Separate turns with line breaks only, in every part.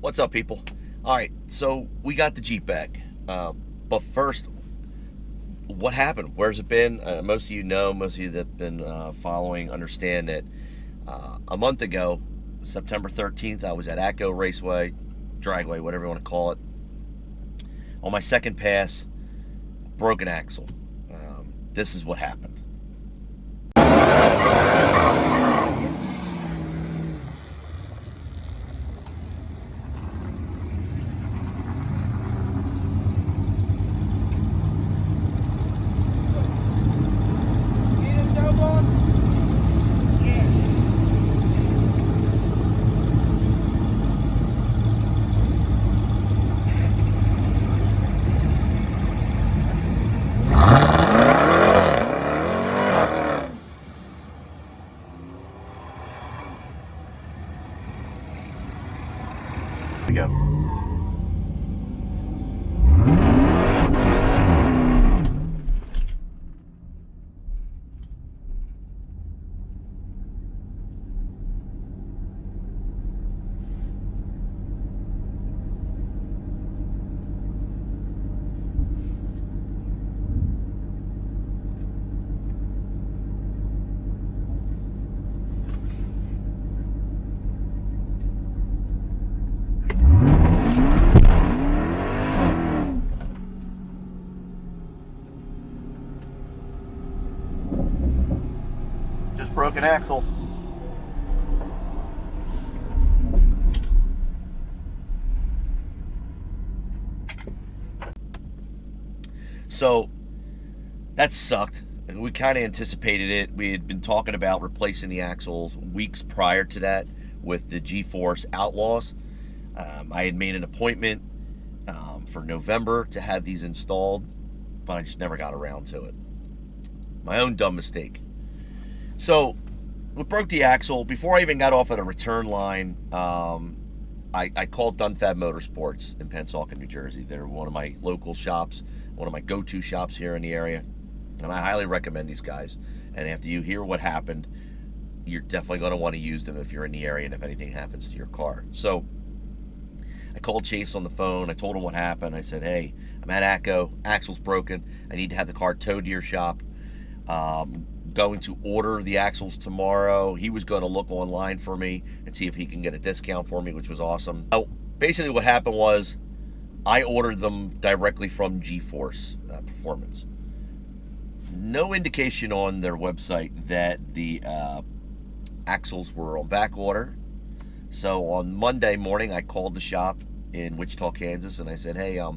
What's up, people? All right, so we got the Jeep back. But first, what happened? Where's it been? Most of you know, most of you that have been following understand that a month ago, September 13th, I was at Atco Raceway, Dragway, whatever you want to call it. On my second pass, broken axle. This is what happened. We go. Just broken axle. So that sucked. We kind of anticipated it. We had been talking about replacing the axles weeks prior to that with the G-Force Outlaws. I had made an appointment for November to have these installed, but I just never got around to it. My own dumb mistake. So we broke the axle. Before I even got off at a return line, I called DEFECTIVE Motorsports in Pensacola, New Jersey. They're one of my local shops, one of my go-to shops here in the area. And I highly recommend these guys. And after you hear what happened, you're definitely going to want to use them if you're in the area and if anything happens to your car. So I called Chase on the phone. I told him what happened. I said, hey, I'm at Atco. Axle's broken. I need to have the car towed to your shop. Going to order the axles tomorrow. He was going to look online for me and see if he can get a discount for me, which was awesome. So basically what happened was I ordered them directly from G-Force Performance. No indication on their website that the axles were on back order. So on Monday morning, I called the shop in Wichita, Kansas, and I said, hey, I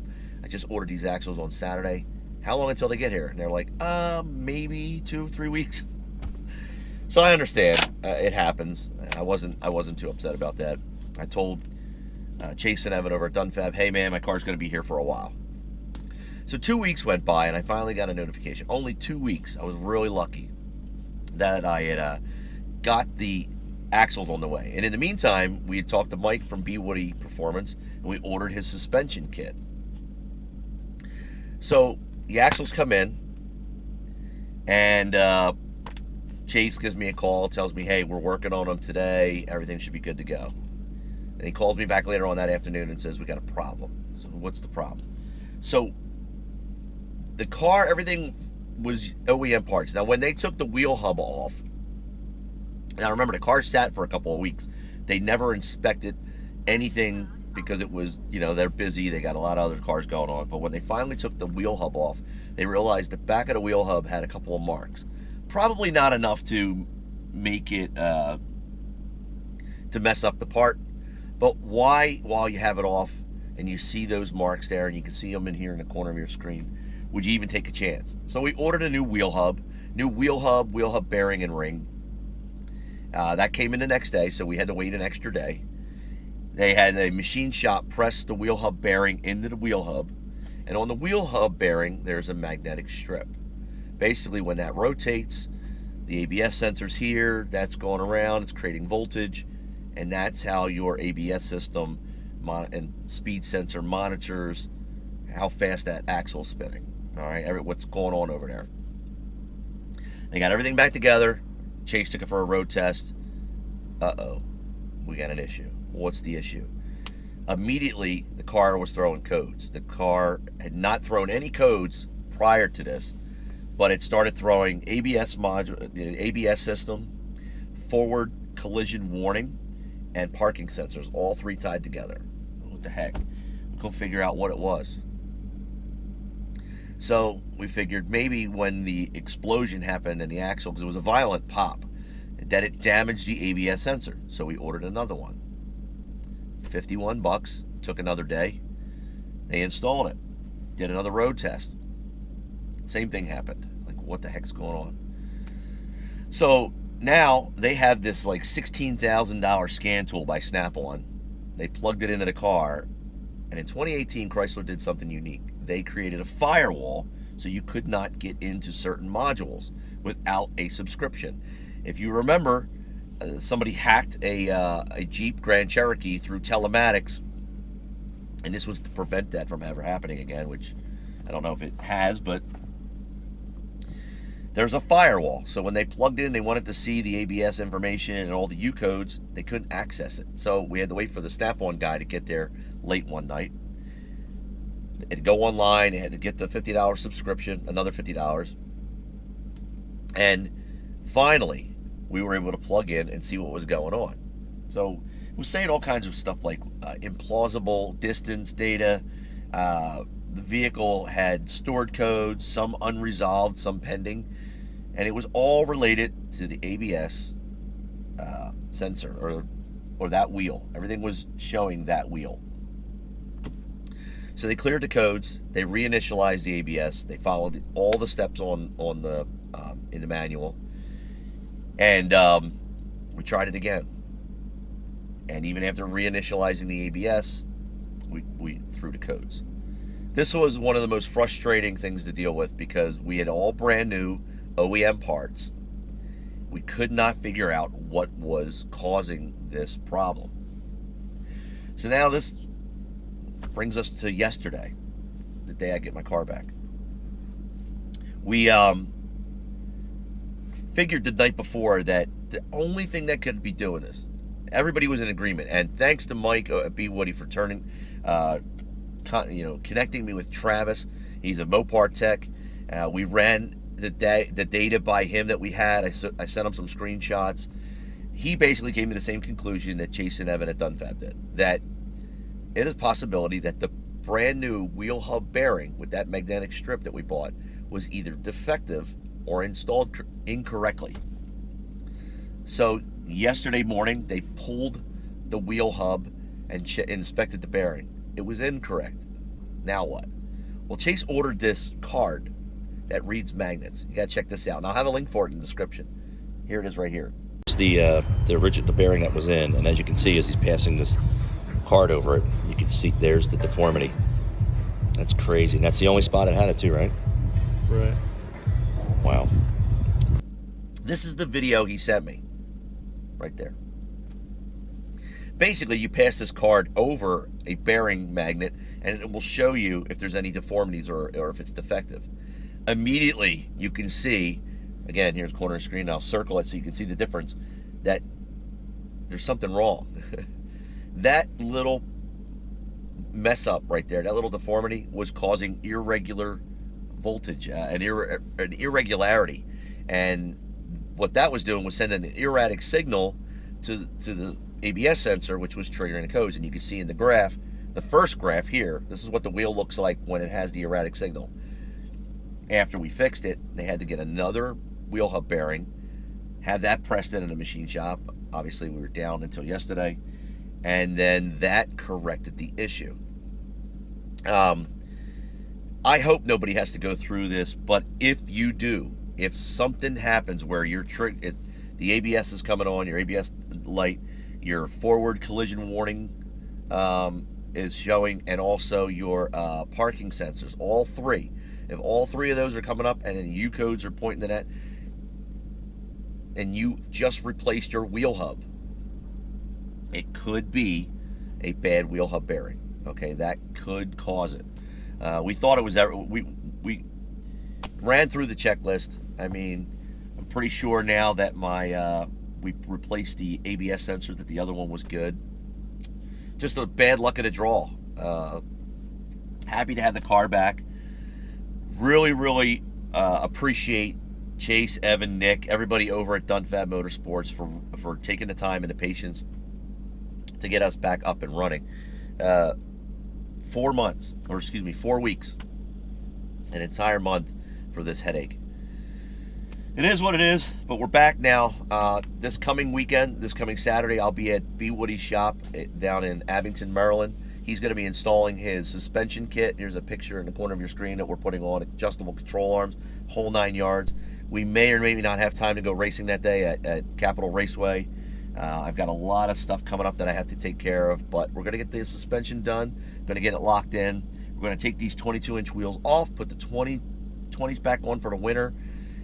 just ordered these axles on Saturday. How long until they get here? And they're like, maybe 2-3 weeks. So I understand. It happens. I wasn't too upset about that. I told Chase and Evan over at DEFECTIVE, hey man, my car's going to be here for a while. So 2 weeks went by and I finally got a notification. Only 2 weeks. I was really lucky that I had got the axles on the way. And in the meantime, we had talked to Mike from B. Woody Performance and we ordered his suspension kit. So the axles come in, and Chase gives me a call, tells me, hey, we're working on them today. Everything should be good to go. And he calls me back later on that afternoon and says, we got a problem. So what's the problem? So the car, everything was OEM parts. Now, when they took the wheel hub off, now remember, the car sat for a couple of weeks. They never inspected anything because it was, they're busy. They got a lot of other cars going on. But when they finally took the wheel hub off, they realized the back of the wheel hub had a couple of marks. Probably not enough to make it, to mess up the part. But why, while you have it off and you see those marks there and you can see them in here in the corner of your screen, would you even take a chance? So we ordered a new wheel hub bearing and ring. That came in the next day, so we had to wait an extra day. They had a machine shop press the wheel hub bearing into the wheel hub. And on the wheel hub bearing, there's a magnetic strip. Basically, when that rotates, the ABS sensor's here, that's going around, it's creating voltage, and that's how your ABS system and speed sensor monitors how fast that axle's spinning. All right, what's going on over there. They got everything back together. Chase took it for a road test. Uh-oh, we got an issue. What's the issue? Immediately, the car was throwing codes. The car had not thrown any codes prior to this, but it started throwing ABS module, ABS system, forward collision warning, and parking sensors, all three tied together. What the heck? We couldn't figure out what it was. So we figured maybe when the explosion happened in the axle, because it was a violent pop, that it damaged the ABS sensor. So we ordered another one. $51, took another day. They installed it, did another road test. Same thing happened. Like, what the heck's going on? So now they have this like $16,000 scan tool by Snap-on. They plugged it into the car, and in 2018, Chrysler did something unique. They created a firewall so you could not get into certain modules without a subscription. If you remember, somebody hacked a Jeep Grand Cherokee through telematics, and this was to prevent that from ever happening again, which I don't know if it has, but there's a firewall. So when they plugged in, they wanted to see the ABS information and all the U codes, they couldn't access it. So we had to wait for the Snap-on guy to get there late one night. They had to go online, they had to get the $50 subscription, another $50. And finally, we were able to plug in and see what was going on. So it was saying all kinds of stuff like implausible distance data. The vehicle had stored codes, some unresolved, some pending. And it was all related to the ABS sensor or that wheel. Everything was showing that wheel. So they cleared the codes. They reinitialized the ABS. They followed all the steps on the in the manual, and we tried it again. And even after reinitializing the ABS, we threw the codes. This was one of the most frustrating things to deal with because we had all brand new OEM parts. We could not figure out what was causing this problem. So now this brings us to yesterday, the day I get my car back. We figured the night before that the only thing that could be doing this, everybody was in agreement, and thanks to Mike at B. Woody for connecting me with Travis. He's a Mopar tech. We ran the data by him that we had. I sent him some screenshots. He basically came to the same conclusion that Chase and Evan at Dunfab did, that it is a possibility that the brand new wheel hub bearing with that magnetic strip that we bought was either defective or installed incorrectly. So yesterday morning, they pulled the wheel hub and inspected the bearing. It was incorrect. Now what? Well, Chase ordered this card that reads magnets. You gotta check this out. And I'll have a link for it in the description. Here it is right here. It's the bearing that was in, and as you can see, as he's passing this card over it, you can see there's the deformity. That's crazy. And that's the only spot it had it too, right?
Right.
Wow. This is the video he sent me. Right there. Basically, you pass this card over a bearing magnet, and it will show you if there's any deformities or if it's defective. Immediately, you can see, again, here's corner of the screen, I'll circle it so you can see the difference, that there's something wrong. That little mess up right there, that little deformity, was causing irregular voltage, an irregularity. And what that was doing was sending an erratic signal to the ABS sensor, which was triggering the codes. And you can see in the graph, the first graph here, this is what the wheel looks like when it has the erratic signal. After we fixed it, they had to get another wheel hub bearing, have that pressed in a machine shop. Obviously, we were down until yesterday. And then that corrected the issue. I hope nobody has to go through this, but if you do, if something happens where the ABS is coming on, your ABS light, your forward collision warning is showing, and also your parking sensors, all three. If all three of those are coming up and then U codes are pointing to that, and you just replaced your wheel hub, it could be a bad wheel hub bearing. Okay, that could cause it. We thought it was we ran through the checklist. I mean, I'm pretty sure now that we replaced the ABS sensor, that the other one was good. just a bad luck of the draw. Happy to have the car back. Really appreciate Chase, Evan, Nick, everybody over at DunFab Motorsports for taking the time and the patience to get us back up and running. 4 weeks, an entire month for this headache. It is what it is, but we're back now. This coming weekend, this coming Saturday, I'll be at B. Woody's shop down in Abington, Maryland. He's going to be installing his suspension kit. Here's a picture in the corner of your screen that we're putting on, adjustable control arms, whole 9 yards. We may or may not have time to go racing that day at Capitol Raceway. I've got a lot of stuff coming up that I have to take care of, but we're going to get the suspension done, going to get it locked in. We're going to take these 22-inch wheels off, put the 20s back on for the winter,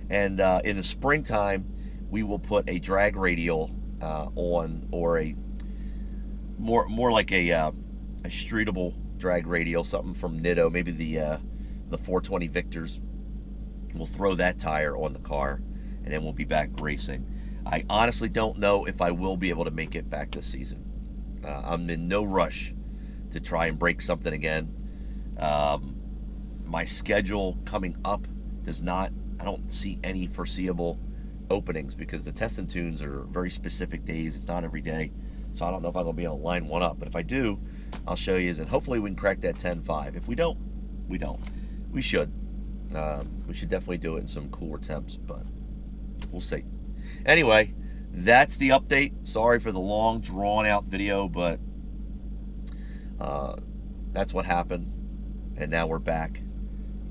and in the springtime, we will put a drag radial on, or a more like a streetable drag radial, something from Nitto, maybe the 420 Victors. We'll throw that tire on the car, and then we'll be back racing. I honestly don't know if I will be able to make it back this season. I'm in no rush to try and break something again. My schedule coming up I don't see any foreseeable openings because the test and tunes are very specific days. It's not every day. So I don't know if I'm going to be able to line one up. But if I do, I'll show you, and hopefully we can crack that 10.5. If we don't, we don't. We should. We should definitely do it in some cooler temps, but we'll see. Anyway, that's the update. Sorry for the long, drawn-out video, but that's what happened. And now we're back.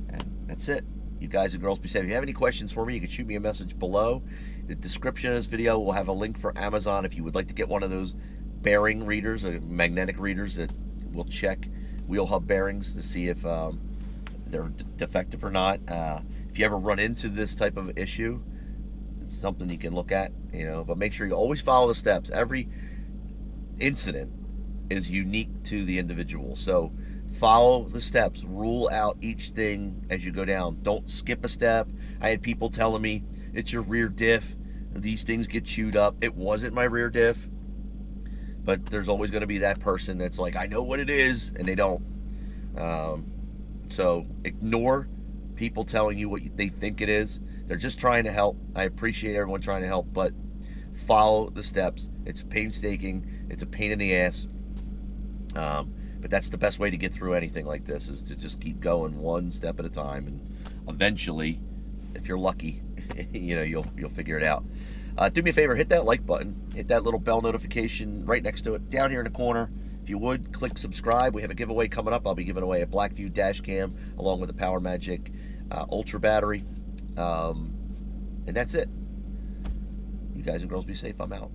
And that's it. You guys and girls be safe. If you have any questions for me, you can shoot me a message below. The description of this video will have a link for Amazon if you would like to get one of those bearing readers or magnetic readers that will check wheel hub bearings to see if they're defective or not. If you ever run into this type of issue, it's something you can look at, but make sure you always follow the steps. Every incident is unique to the individual, so follow the steps. Rule out each thing as you go down. Don't skip a step. I had people telling me it's your rear diff, these things get chewed up. It wasn't my rear diff, but there's always going to be that person that's like, I know what it is, and they don't. So ignore people telling you what they think it is. They're just trying to help. I appreciate everyone trying to help, but follow the steps. It's painstaking. It's a pain in the ass. But that's the best way to get through anything like this, is to just keep going one step at a time, and eventually, if you're lucky, you'll figure it out. Do me a favor, hit that like button, hit that little bell notification right next to it, down here in the corner. If you would, click subscribe. We have a giveaway coming up. I'll be giving away a Blackview dash cam along with a Power Magic Ultra battery. And that's it. You guys and girls be safe. I'm out.